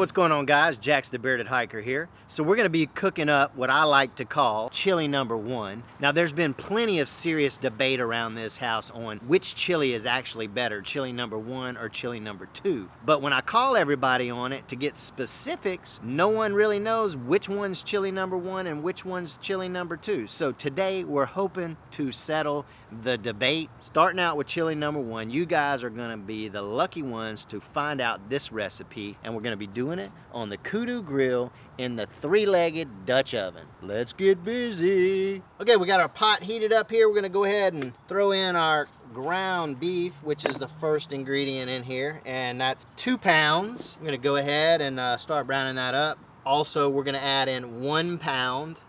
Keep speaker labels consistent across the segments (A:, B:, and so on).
A: What's going on, guys? Jaxx the Bearded Hiker here. So we're gonna be cooking up what I like to call chili number one. Now there's been plenty of serious debate around this house on which chili is actually better, chili number one or chili number two. But when I call everybody on it to get specifics, no one really knows which one's chili number one and which one's chili number two. So today we're hoping to settle the debate. Starting out with chili number one, you guys are gonna be the lucky ones to find out this recipe, and we're gonna be doing it on the Kudu grill in the three-legged Dutch oven. Let's get busy. Okay, we got our pot heated up here. We're gonna go ahead and throw in our ground beef, which is the first ingredient in here, and that's 2 pounds. I'm gonna go ahead and start browning that up. Also, we're gonna add in 1 pound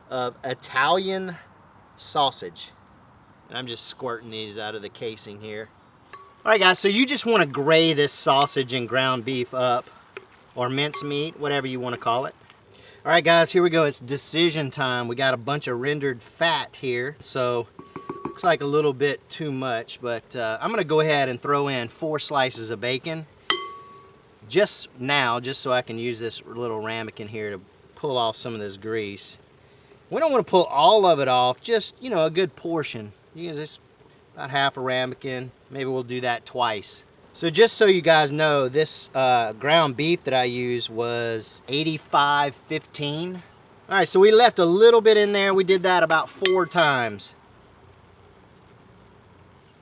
A: of Italian sausage. And I'm just squirting these out of the casing here. All right, guys, so you just wanna gray this sausage and ground beef up, or mincemeat, whatever you want to call it. All right, guys, here we go. It's decision time. We got a bunch of rendered fat here, so looks like a little bit too much, but I'm gonna go ahead and throw in 4 slices of bacon just now, just so I can use this little ramekin here to pull off some of this grease. We don't want to pull all of it off, just, you know, a good portion. You use this about half a ramekin. Maybe we'll do that twice. So just so you guys know, this ground beef that I used was 85-15. All right, so we left a little bit in there. We did that about 4 times.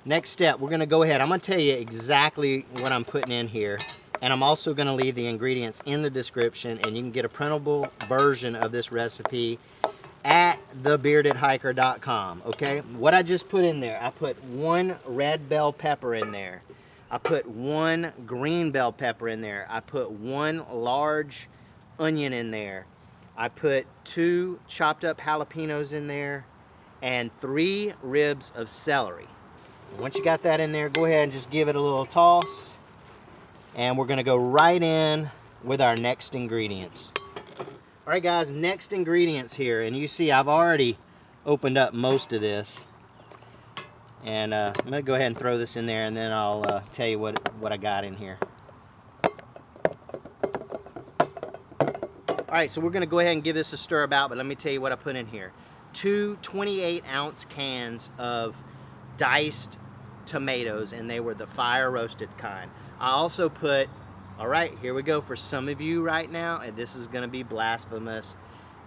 A: Next step, we're gonna go ahead. I'm gonna tell you exactly what I'm putting in here. And I'm also gonna leave the ingredients in the description, and you can get a printable version of this recipe at thebeardedhiker.com, okay? What I just put in there, I put 1 red bell pepper in there. I put 1 green bell pepper in there. I put 1 large onion in there. I put 2 chopped up jalapenos in there and 3 ribs of celery. And once you got that in there, go ahead and just give it a little toss. And we're gonna go right in with our next ingredients. All right, guys, next ingredients here. And you see I've already opened up most of this. And I'm gonna go ahead and throw this in there, and then I'll tell you what I got in here. All right, so we're gonna go ahead and give this a stir about, but let me tell you what I put in here. 2 28-ounce cans of diced tomatoes, and they were the fire roasted kind. I also put, all right, here we go, for some of you right now, and this is gonna be blasphemous,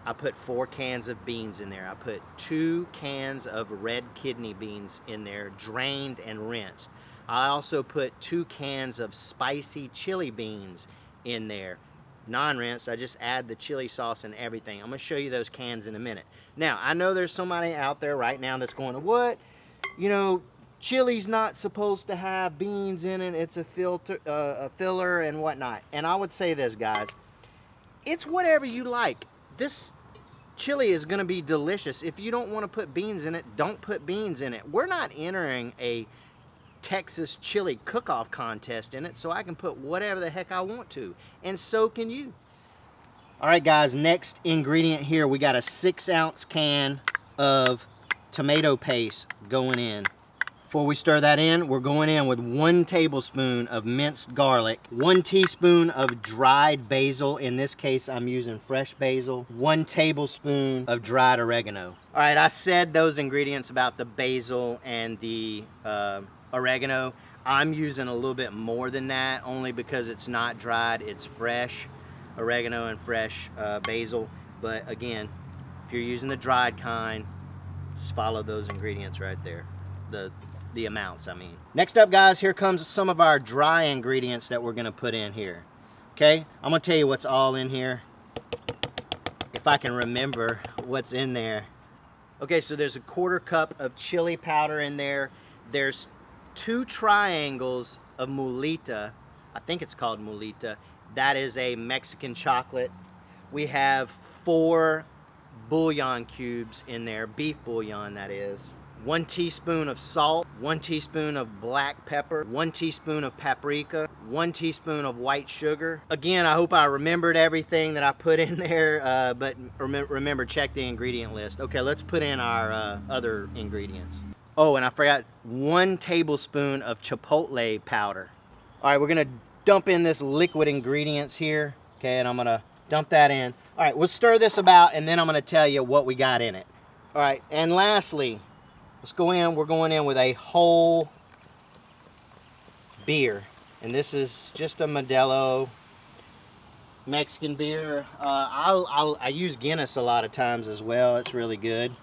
A: I put 4 cans of beans in there. I put 2 cans of red kidney beans in there, drained and rinsed. I also put 2 cans of spicy chili beans in there, non-rinsed. I just add the chili sauce and everything. I'm gonna show you those cans in a minute. Now, I know there's somebody out there right now that's going, what? You know, chili's not supposed to have beans in it. It's a filler and whatnot. And I would say this, guys, it's whatever you like. This chili is going to be delicious. If you don't want to put beans in it, don't put beans in it. We're not entering a Texas chili cook-off contest in it, so I can put whatever the heck I want to, and so can you. All right, guys, next ingredient here, we got a 6-ounce can of tomato paste going in. Before we stir that in, we're going in with 1 tablespoon of minced garlic, 1 teaspoon of dried basil. In this case, I'm using fresh basil. 1 tablespoon of dried oregano. All right, I said those ingredients about the basil and the oregano. I'm using a little bit more than that, only because it's not dried, it's fresh oregano and fresh basil. But again, if you're using the dried kind, just follow those ingredients right there. The amounts, I mean. Next up, guys, here comes some of our dry ingredients that we're gonna put in here. Okay, I'm gonna tell you what's all in here, if I can remember what's in there. Okay, so there's a 1/4 cup of chili powder in there. There's 2 triangles of mulita. I think it's called mulita. That is a Mexican chocolate. We have 4 bouillon cubes in there, beef bouillon that is. 1 teaspoon of salt, 1 teaspoon of black pepper, 1 teaspoon of paprika, 1 teaspoon of white sugar. Again, I hope I remembered everything that I put in there, but remember, check the ingredient list. Okay, let's put in our other ingredients. Oh, and I forgot 1 tablespoon of chipotle powder. All right, we're gonna dump in this liquid ingredients here. Okay, and I'm gonna dump that in. All right, we'll stir this about, and then I'm gonna tell you what we got in it. All right, and lastly, let's go in. We're going in with a whole beer, and this is just a Modelo Mexican beer. I use Guinness a lot of times as well. It's really good.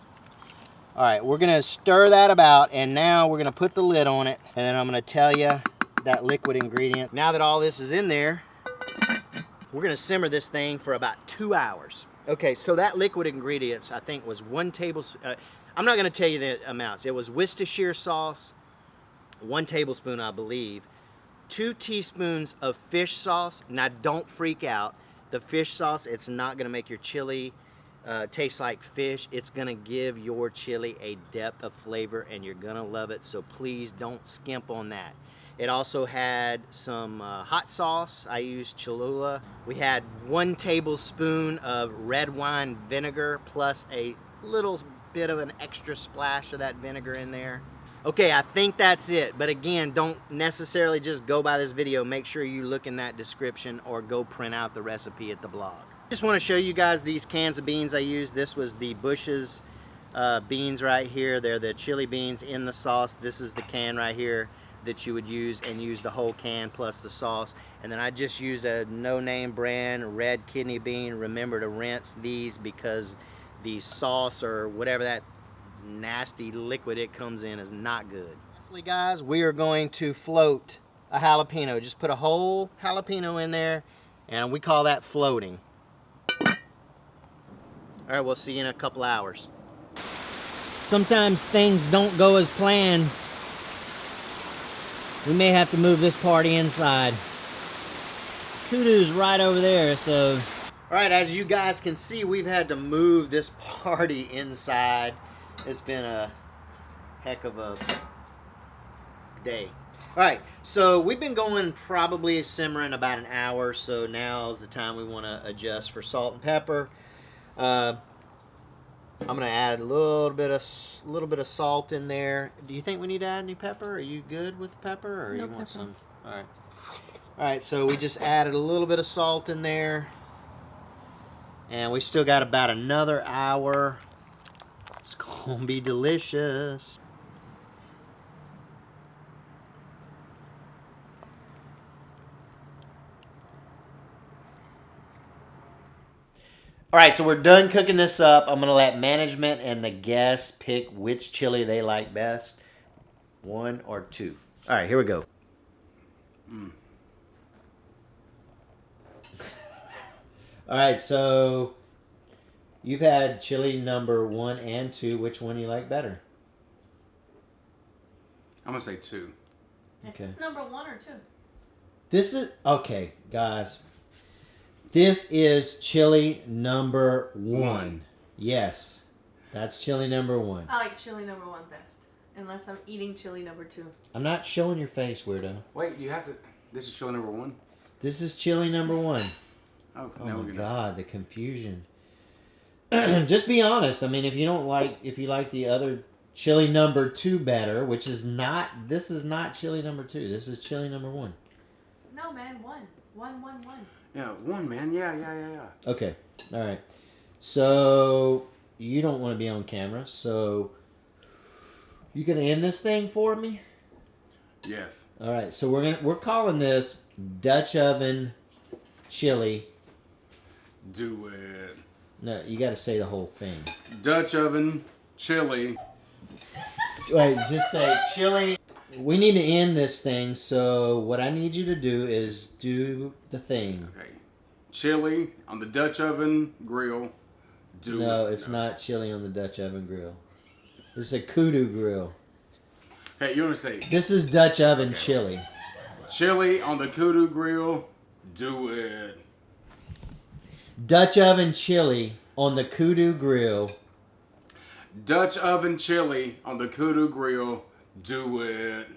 A: All right, we're gonna stir that about, and now we're gonna put the lid on it, and then I'm gonna tell you that liquid ingredient. Now that all this is in there, we're gonna simmer this thing for about 2 hours. Okay, so that liquid ingredients, I think, was 1 tablespoon. I'm not gonna tell you the amounts. It was Worcestershire sauce, 1 tablespoon, I believe, 2 teaspoons of fish sauce. Now, don't freak out. The fish sauce, it's not gonna make your chili taste like fish. It's gonna give your chili a depth of flavor, and you're gonna love it, so please don't skimp on that. It also had some hot sauce. I used Cholula. We had 1 tablespoon of red wine vinegar plus a little bit of an extra splash of that vinegar in there. Okay, I think that's it. But again, don't necessarily just go by this video. Make sure you look in that description or go print out the recipe at the blog. Just want to show you guys these cans of beans I used. This was the Bush's beans right here. They're the chili beans in the sauce. This is the can right here that you would use, and use the whole can plus the sauce. And then I just used a no-name brand red kidney bean. Remember to rinse these because the sauce or whatever that nasty liquid it comes in is not good. Lastly, guys, we are going to float a jalapeno. Just put a whole jalapeno in there, and we call that floating. All right, we'll see you in a couple hours. Sometimes things don't go as planned. We may have to move this party inside. Kudu's right over there, so. All right, as you guys can see, we've had to move this party inside. It's been a heck of a day. All right, so we've been going probably simmering about an hour, so now is the time we want to adjust for salt and pepper. I'm gonna add a little bit of salt in there. Do you think we need to add any pepper? Are you good with pepper, or
B: no
A: you
B: pepper.
A: Want some? All right. All right. So we just added a little bit of salt in there, and we still got about another hour. It's gonna be delicious. All right, so we're done cooking this up. I'm gonna let management and the guests pick which chili they like best. 1 or 2. All right, here we go. All right, so you've had chili number 1 and 2. Which one do you like better?
C: I'm gonna say 2.
B: Okay. Is this number 1 or 2?
A: This is, okay, guys. This is chili number 1. Yes, that's chili number 1.
B: I like chili number 1 best, unless I'm eating chili number 2.
A: I'm not showing your face, weirdo.
C: Wait, you have to. This is chili number 1.
A: This is chili number 1.
C: Oh
A: my God, the confusion. Just be honest. I mean, if you like the other chili number 2 better, which is not, this is not chili number 2. This is chili number 1.
B: No, man, 1. 1, 1, 1.
C: Yeah, 1, man. Yeah.
A: Okay. All right. So you don't want to be on camera. So you gonna end this thing for me?
C: Yes.
A: All right. So we're calling this Dutch oven chili.
C: Do it.
A: No, you got to say the whole thing.
C: Dutch oven chili.
A: Wait, just say chili. We need to end this thing, so what I need you to do is do the thing.
C: Okay. Chili on the Dutch oven grill.
A: No, it's not chili on the Dutch oven grill. This is a Kudu grill.
C: Hey, you want to say?
A: This is Dutch oven chili.
C: Chili on the Kudu grill. Do it.
A: Dutch oven chili on the Kudu grill.
C: Dutch oven chili on the Kudu grill. Do it.